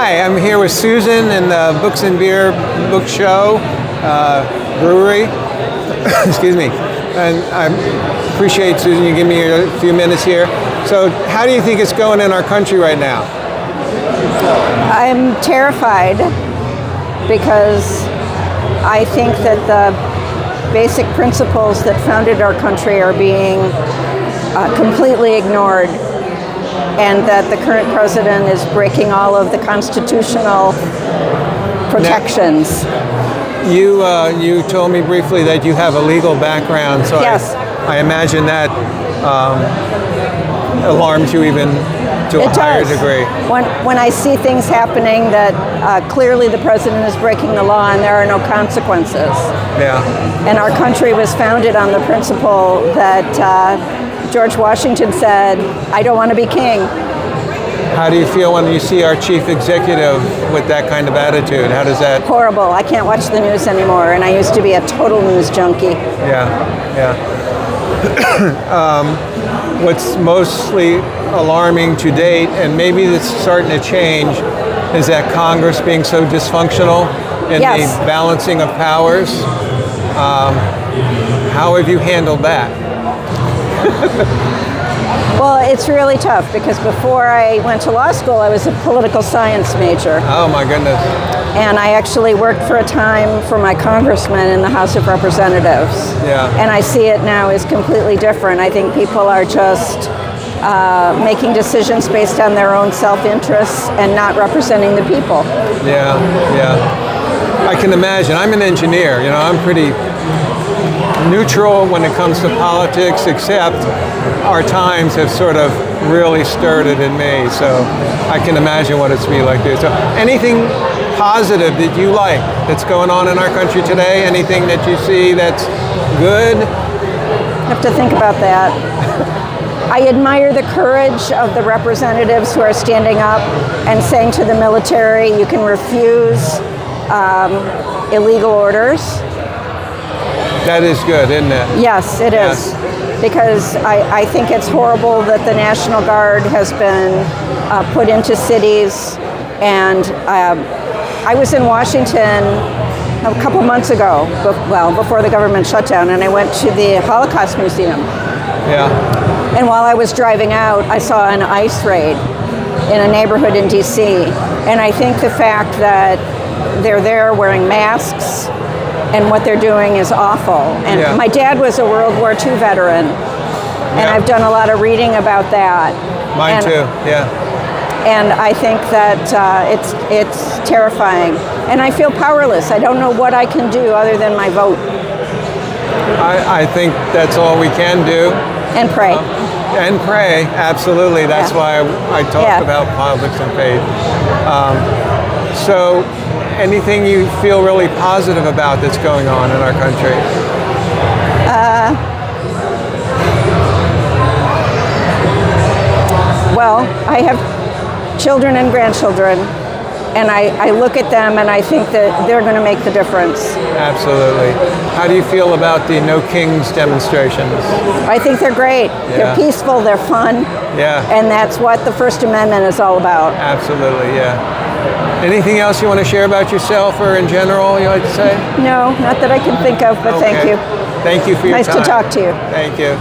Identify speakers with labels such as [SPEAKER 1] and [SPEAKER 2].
[SPEAKER 1] Hi, I'm here with Susan in the Books and Beer Book Show Brewery. Excuse me. And I appreciate, Susan, you give me a few minutes here. So how do you think it's going in our country right now?
[SPEAKER 2] I'm terrified because I think that the basic principles that founded our country are being completely ignored, and that the current president is breaking all of the constitutional protections.
[SPEAKER 1] You told me briefly that you have a legal background, so
[SPEAKER 2] yes.
[SPEAKER 1] I imagine that alarms you even to a higher degree.
[SPEAKER 2] When I see things happening that clearly the president is breaking the law and there are no consequences.
[SPEAKER 1] Yeah.
[SPEAKER 2] And our country was founded on the principle that George Washington said, "I don't want to be king."
[SPEAKER 1] How do you feel when you see our chief executive with that kind of attitude? How does that?
[SPEAKER 2] Horrible. I can't watch the news anymore, and I used to be a total news junkie.
[SPEAKER 1] Yeah. What's mostly alarming to date, and maybe it's starting to change, is that Congress being so dysfunctional in
[SPEAKER 2] Yes.
[SPEAKER 1] the balancing of powers. How have you handled that?
[SPEAKER 2] Well, it's really tough because before I went to law school, I was a political science major.
[SPEAKER 1] Oh my goodness.
[SPEAKER 2] And I actually worked for a time for my congressman in the House of Representatives.
[SPEAKER 1] Yeah.
[SPEAKER 2] And I see it now as completely different. I think people are just making decisions based on their own self-interests and not representing the people.
[SPEAKER 1] Yeah. I can imagine. I'm an engineer. I'm pretty neutral when it comes to politics, except our times have sort of really stirred it in me. So I can imagine what it's be like this. So anything positive that you like that's going on in our country today? Anything that you see that's good?
[SPEAKER 2] I have to think about that. I admire the courage of the representatives who are standing up and saying to the military, you can refuse illegal orders.
[SPEAKER 1] That is good, isn't it?
[SPEAKER 2] Yes, it is. Because I think it's horrible that the National Guard has been put into cities. And I was in Washington a couple months ago, before the government shutdown, and I went to the Holocaust Museum.
[SPEAKER 1] Yeah.
[SPEAKER 2] And while I was driving out, I saw an ICE raid in a neighborhood in DC. And I think the fact that they're there wearing masks and what they're doing is awful. And my dad was a World War II veteran, and I've done a lot of reading about that.
[SPEAKER 1] Mine too, yeah.
[SPEAKER 2] And I think that it's terrifying. And I feel powerless. I don't know what I can do other than my vote.
[SPEAKER 1] I think that's all we can do.
[SPEAKER 2] And pray.
[SPEAKER 1] And pray, absolutely. That's why I talk about politics and faith. So anything you feel really positive about that's going on in our country?
[SPEAKER 2] Well, I have children and grandchildren, and I look at them and I think that they're going to make the difference.
[SPEAKER 1] Absolutely. How do you feel about the No Kings demonstrations?
[SPEAKER 2] I think they're great. They're peaceful, they're fun.
[SPEAKER 1] Yeah.
[SPEAKER 2] And that's what the First Amendment is all about.
[SPEAKER 1] Absolutely, yeah. Anything else you want to share about yourself or in general you like to say?
[SPEAKER 2] No, not that I can think of, but thank you.
[SPEAKER 1] Thank you for your time.
[SPEAKER 2] Nice to talk to you.
[SPEAKER 1] Thank you.